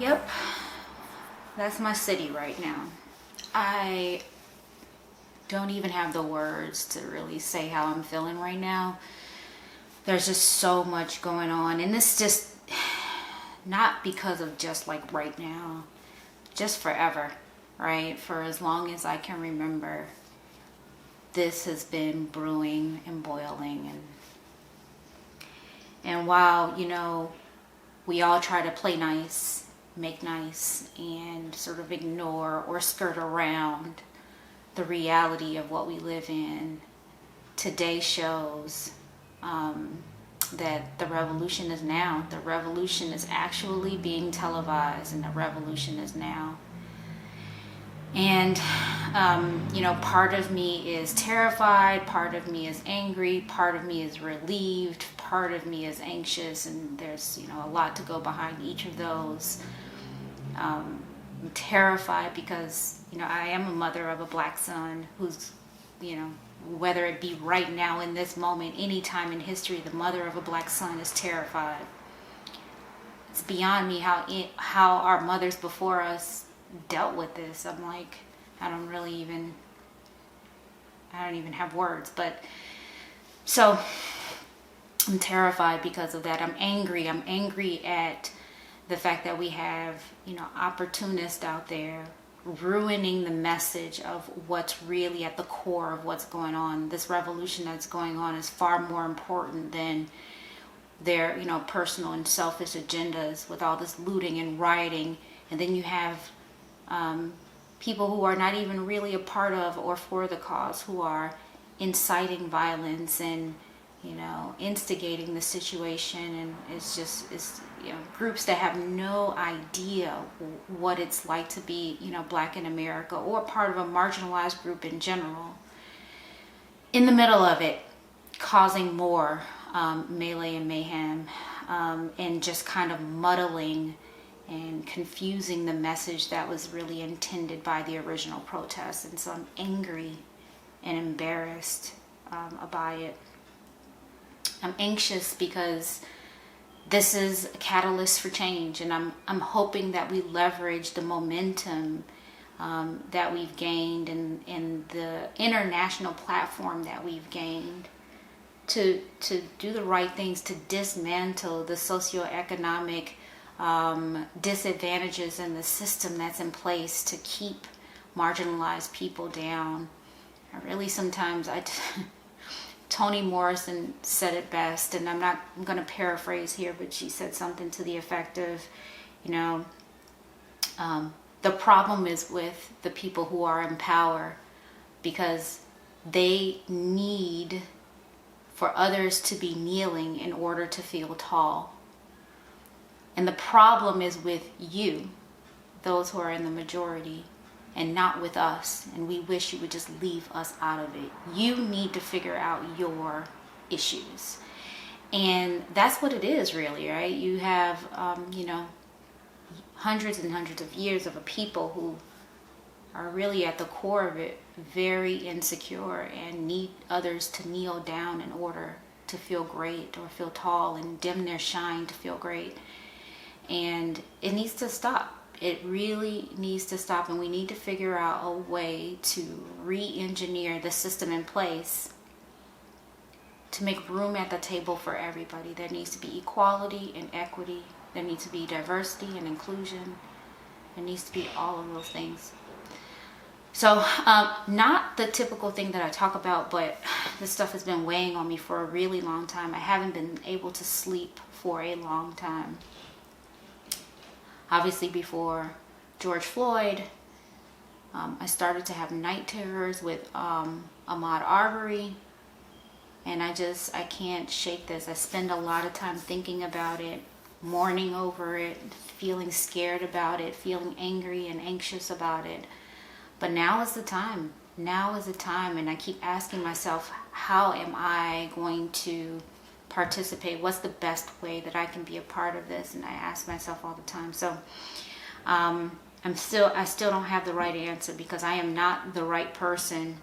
Yep, that's my city right now. I don't even have the words to really say how I'm feeling right now. There's just so much going on, and this just not because of just like right now, just forever, right? For as long as I can remember, this has been brewing and boiling, and while we all try to play nice, make nice, and sort of ignore or skirt around the reality of what we live in, today shows that the revolution is now. The revolution is actually being televised, and the revolution is now. And, part of me is terrified, part of me is angry, part of me is relieved, part of me is anxious, and there's, a lot to go behind each of those. I'm terrified because, I am a mother of a black son who's, whether it be right now in this moment, any time in history, the mother of a black son is terrified. It's beyond me how our mothers before us dealt with this. I'm like, I don't even have words. But so I'm terrified because of that. I'm angry at the fact that we have opportunists out there ruining the message of what's really at the core of what's going on. This revolution that's going on is far more important than their personal and selfish agendas with all this looting and rioting. And then you have people who are not even really a part of or for the cause, who are inciting violence and instigating the situation. And it's groups that have no idea what it's like to be black in America, or part of a marginalized group in general, in the middle of it, causing more melee and mayhem, and just kind of muddling and confusing the message that was really intended by the original protest. And so I'm angry and embarrassed about it. I'm anxious because this is a catalyst for change, and I'm hoping that we leverage the momentum that we've gained and the international platform that we've gained to do the right things, to dismantle the socioeconomic disadvantages in the system that's in place to keep marginalized people down. I really sometimes Toni Morrison said it best, and I'm going to paraphrase here, but she said something to the effect of, the problem is with the people who are in power, because they need for others to be kneeling in order to feel tall. And the problem is with you, those who are in the majority, and not with us. And we wish you would just leave us out of it. You need to figure out your issues. And that's what it is, really, right? You have, hundreds and hundreds of years of a people who are really at the core of it very insecure and need others to kneel down in order to feel great or feel tall and dim their shine to feel great. And it needs to stop. It really needs to stop, and we need to figure out a way to re-engineer the system in place to make room at the table for everybody. There needs to be equality and equity. There needs to be diversity and inclusion. There needs to be all of those things. So, not the typical thing that I talk about, but this stuff has been weighing on me for a really long time. I haven't been able to sleep for a long time. Obviously, before George Floyd, I started to have night terrors with Ahmaud Arbery, and I can't shake this. I spend a lot of time thinking about it, mourning over it, feeling scared about it, feeling angry and anxious about it. But now is the time. Now is the time, and I keep asking myself, how am I going to participate? What's the best way that I can be a part of this? And I ask myself all the time. So I still don't have the right answer, because I am not the right person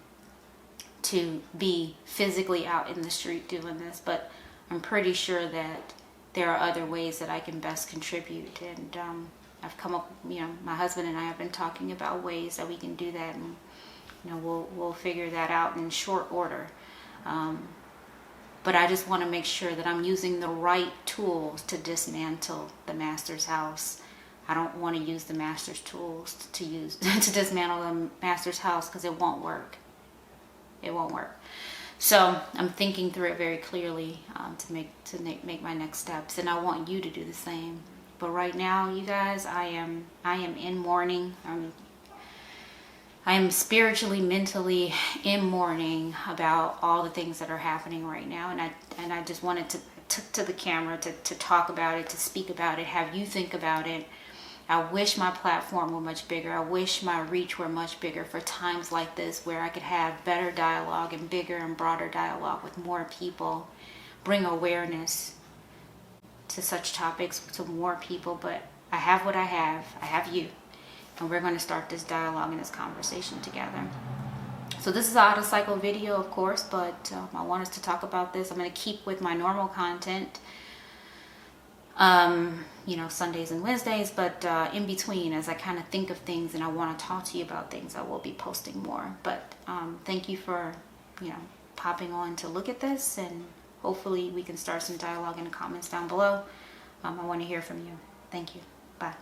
to be physically out in the street doing this, but I'm pretty sure that there are other ways that I can best contribute. And I've come up, my husband and I have been talking about ways that we can do that, and we'll figure that out in short order. But I just want to make sure that I'm using the right tools to dismantle the master's house. I don't want to use the master's tools to dismantle the master's house, because it won't work. It won't work. So I'm thinking through it very clearly to make my next steps, and I want you to do the same. But right now, you guys, I am in mourning. I am spiritually, mentally in mourning about all the things that are happening right now, and I just wanted to the camera to talk about it, to speak about it, have you think about it. I wish my platform were much bigger. I wish my reach were much bigger for times like this, where I could have better dialogue and bigger and broader dialogue with more people, bring awareness to such topics to more people. But I have what I have you, and we're going to start this dialogue and this conversation together. So this is an out of cycle video, of course, but I want us to talk about this. I'm going to keep with my normal content, Sundays and Wednesdays, but in between, as I kind of think of things and I want to talk to you about things, I will be posting more. But thank you for, popping on to look at this, and hopefully we can start some dialogue in the comments down below. I want to hear from you. Thank you. Bye.